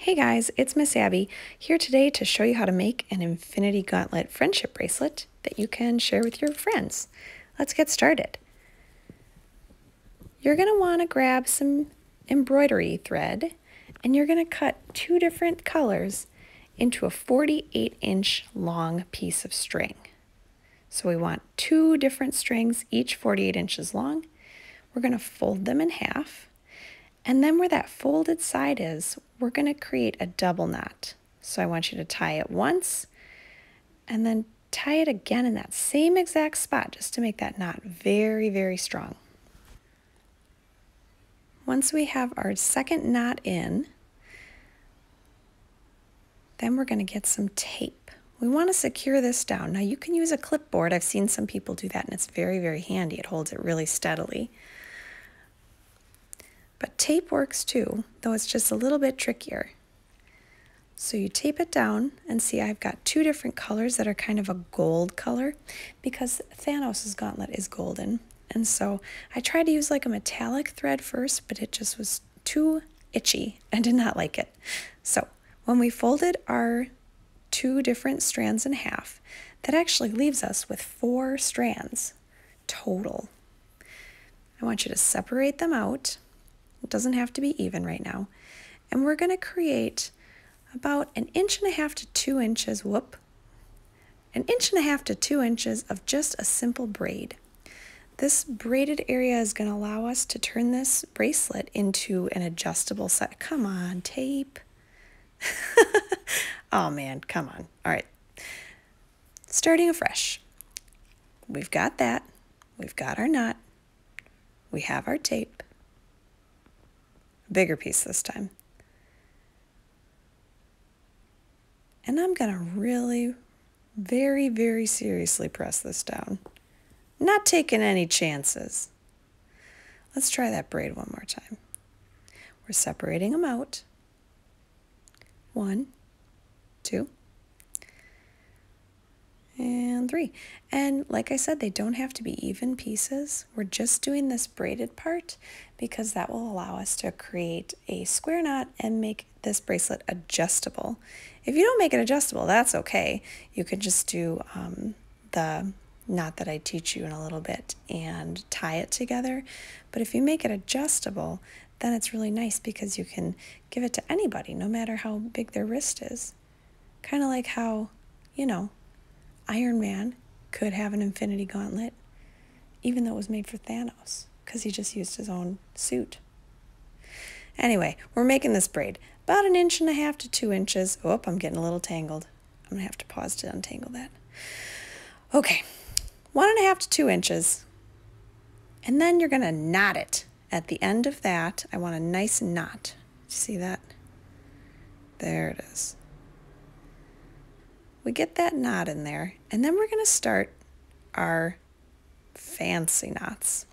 Hey guys, it's Miss Abby here today to show you how to make an Infinity Gauntlet friendship bracelet that you can share with your friends. Let's get started. You're going to want to grab some embroidery thread and you're going to cut two different colors into a 48-inch long piece of string. So we want two different strings, each 48 inches long. We're going to fold them in half. And then where that folded side is, we're going to create a double knot. So I want you to tie it once and then tie it again in that same exact spot just to make that knot very, very strong. Once we have our second knot in, then we're going to get some tape. We want to secure this down. Now you can use a clipboard. I've seen some people do that and it's very, very handy. It holds it really steadily. But tape works too, though it's just a little bit trickier. So you tape it down and see I've got two different colors that are kind of a gold color because Thanos' gauntlet is golden. And so I tried to use like a metallic thread first, but it just was too itchy. I did not like it. So when we folded our two different strands in half, that actually leaves us with 4 strands total. I want you to separate them out. It doesn't have to be even right now. And we're going to create about 1.5 inches to 2 inches, 1.5 inches to 2 inches of just a simple braid. This braided area is going to allow us to turn this bracelet into an adjustable set. Come on, tape. Oh man, come on. All right. Starting afresh. We've got that. We've got our knot. We have our tape. Bigger piece this time. And I'm going to really, very, very seriously press this down. Not taking any chances. Let's try that braid one more time. We're separating them out. 1, 2, and 3. And like I said, they don't have to be even pieces. We're just doing this braided part because that will allow us to create a square knot and make this bracelet adjustable. If you don't make it adjustable, that's okay. You could just do the knot that I teach you in a little bit and tie it together. But if you make it adjustable, then it's really nice because you can give it to anybody, no matter how big their wrist is. Kind of like how, you know, Iron Man could have an Infinity Gauntlet, even though it was made for Thanos, because he just used his own suit. Anyway, we're making this braid about 1.5 inches to 2 inches. Oh, I'm getting a little tangled. I'm going to have to pause to untangle that. Okay, 1.5 to 2 inches. And then you're going to knot it. At the end of that, I want a nice knot. See that? There it is. We get that knot in there, and then we're going to start our fancy knots.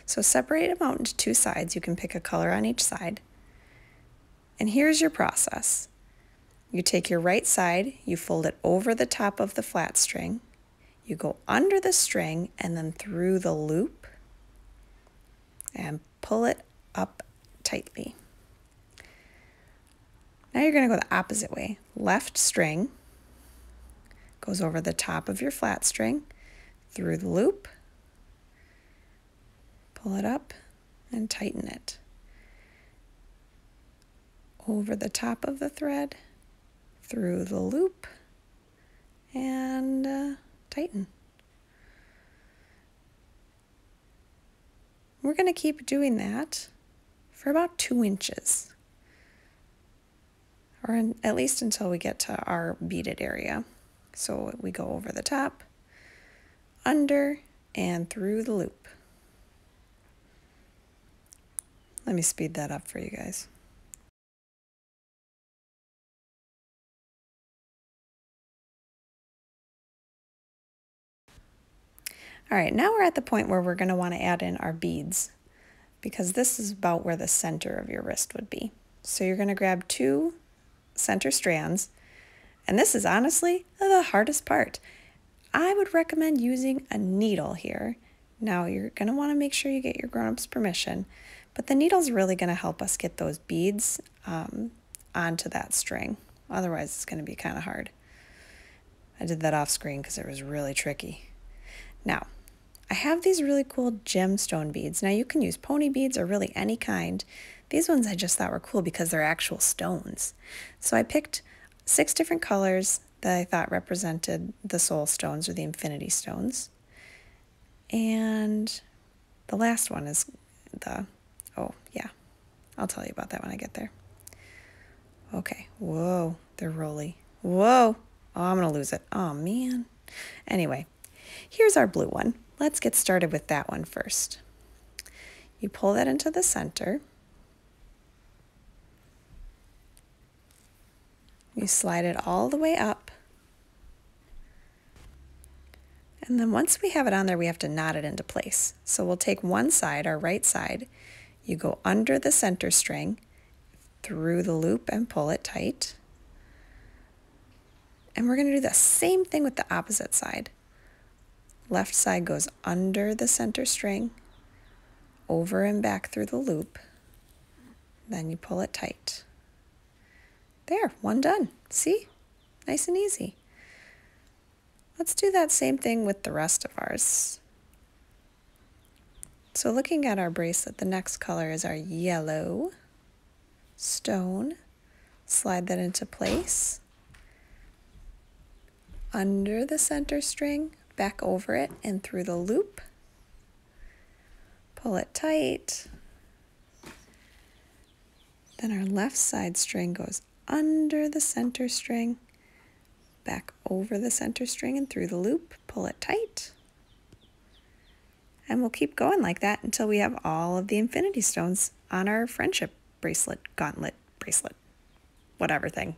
So separate them out into 2 sides. You can pick a color on each side. And here's your process. You take your right side, you fold it over the top of the flat string, you go under the string and then through the loop and pull it up tightly. Now you're going to go the opposite way. Left string goes over the top of your flat string, through the loop, pull it up and tighten it. Over the top of the thread, through the loop, and tighten. We're going to keep doing that for about 2 inches, or at least until we get to our beaded area. So we go over the top, under, and through the loop. Let me speed that up for you guys. All right, now we're at the point where we're going to want to add in our beads because this is about where the center of your wrist would be. So you're going to grab 2 center strands, and this is honestly the hardest part. I would recommend using a needle here. Now you're going to want to make sure you get your grown-up's permission, but the needle's really going to help us get those beads onto that string. Otherwise, it's going to be kind of hard. I did that off screen because it was really tricky. Now, I have these really cool gemstone beads. Now, you can use pony beads or really any kind. These ones I just thought were cool because they're actual stones. So I picked 6 different colors that I thought represented the soul stones or the infinity stones. And the last one is oh yeah, I'll tell you about that when I get there. Okay, whoa, they're rolly. Whoa, oh, I'm gonna lose it. Oh man. Anyway, here's our blue one. Let's get started with that one first. You pull that into the center. You slide it all the way up. And then once we have it on there, we have to knot it into place. So we'll take one side, our right side, you go under the center string, through the loop and pull it tight. And we're going to do the same thing with the opposite side. Left side goes under the center string, over and back through the loop. Then you pull it tight. There, one done. See? Nice and easy. Let's do that same thing with the rest of ours. So looking at our bracelet, the next color is our yellow stone. Slide that into place. Under the center string, back over it and through the loop. Pull it tight. Then our left side string goes under the center string, back over the center string and through the loop, pull it tight. And we'll keep going like that until we have all of the infinity stones on our friendship bracelet, gauntlet, bracelet, whatever thing.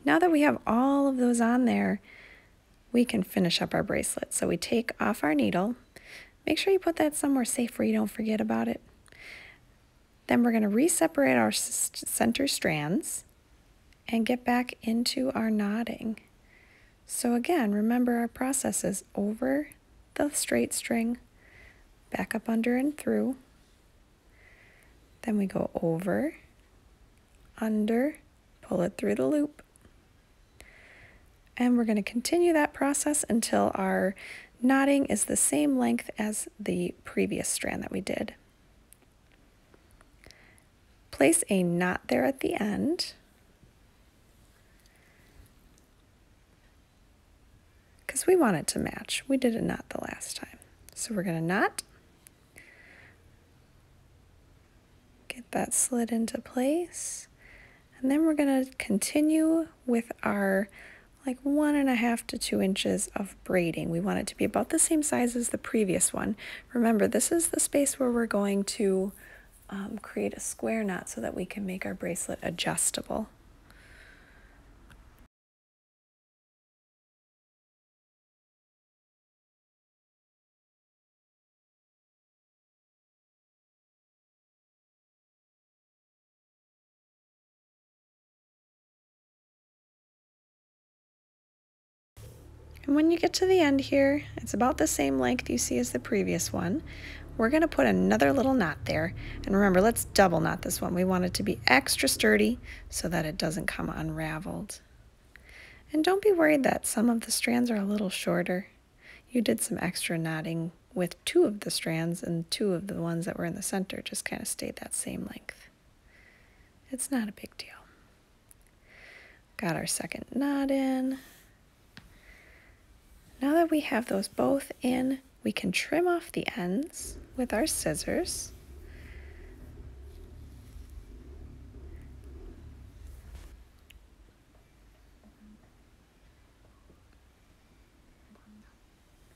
Now that we have all of those on there, we can finish up our bracelet. So we take off our needle. Make sure you put that somewhere safe where you don't forget about it. Then we're going to re-separate our center strands and get back into our knotting. So again, remember our process is over the straight string, back up under and through. Then we go over, under, pull it through the loop. And we're going to continue that process until our knotting is the same length as the previous strand that we did. Place a knot there at the end. Because we want it to match. We did a knot the last time. So we're going to knot. Get that slid into place. And then we're going to continue with our like 1.5 to 2 inches of braiding. We want it to be about the same size as the previous one. Remember, this is the space where we're going to create a square knot so that we can make our bracelet adjustable. And when you get to the end here, it's about the same length you see as the previous one. We're going to put another little knot there. And remember, let's double knot this one. We want it to be extra sturdy so that it doesn't come unraveled. And don't be worried that some of the strands are a little shorter. You did some extra knotting with 2 of the strands, and 2 of the ones that were in the center just kind of stayed that same length. It's not a big deal. Got our second knot in. Now that we have those both in, we can trim off the ends with our scissors.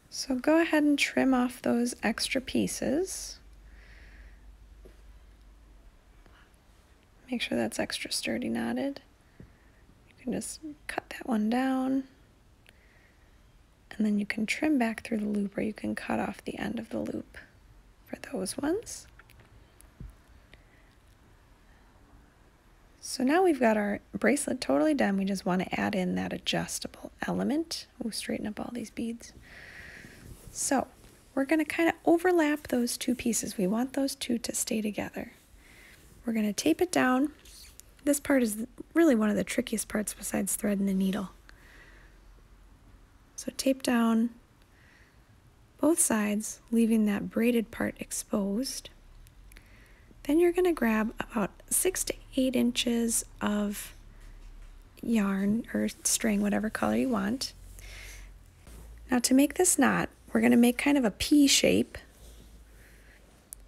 So go ahead and trim off those extra pieces. Make sure that's extra sturdy knotted. You can just cut that one down. And then you can trim back through the loop, or you can cut off the end of the loop for those ones. So now we've got our bracelet totally done. We just want to add in that adjustable element. Ooh, straighten up all these beads. So we're going to kind of overlap those 2 pieces. We want those 2 to stay together. We're going to tape it down. This part is really one of the trickiest parts besides threading the needle. So tape down both sides, leaving that braided part exposed. Then you're going to grab about 6 to 8 inches of yarn or string, whatever color you want. Now to make this knot, we're going to make kind of a P shape.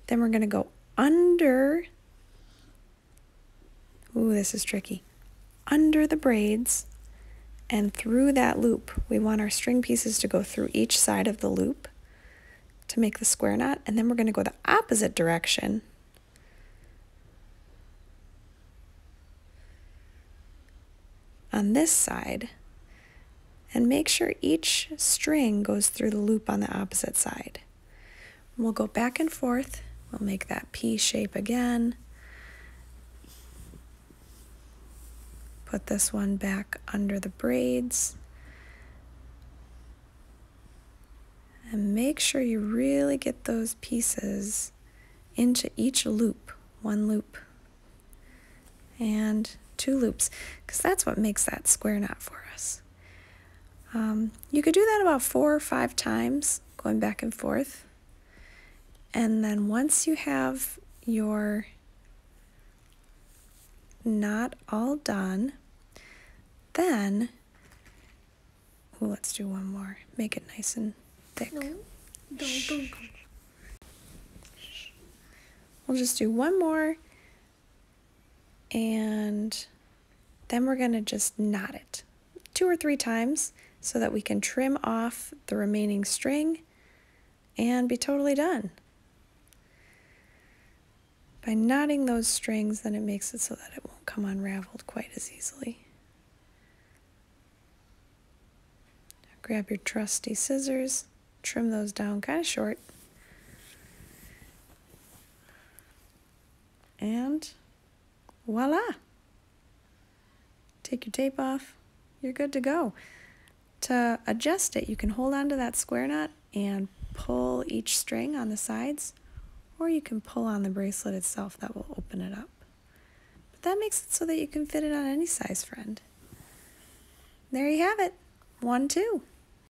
Then we're going to go under, ooh, this is tricky, under the braids and through that loop. We want our string pieces to go through each side of the loop to make the square knot, and then we're going to go the opposite direction on this side and make sure each string goes through the loop on the opposite side. We'll go back and forth. We'll make that P shape again. Put this one back under the braids. And make sure you really get those pieces into each loop. 1 loop and 2 loops, because that's what makes that square knot for us. You could do that about 4 or 5 times, going back and forth. And then once you have your knot all done, then, ooh, let's do one more. Make it nice and thick. No, don't. We'll just do one more, and then we're going to just knot it 2 or 3 times so that we can trim off the remaining string and be totally done. By knotting those strings, then it makes it so that it won't come unraveled quite as easily. Grab your trusty scissors, trim those down kind of short, and voila! Take your tape off, you're good to go. To adjust it, you can hold on to that square knot and pull each string on the sides, or you can pull on the bracelet itself. That will open it up. that makes it so that you can fit it on any size, friend. There you have it. 1, 2.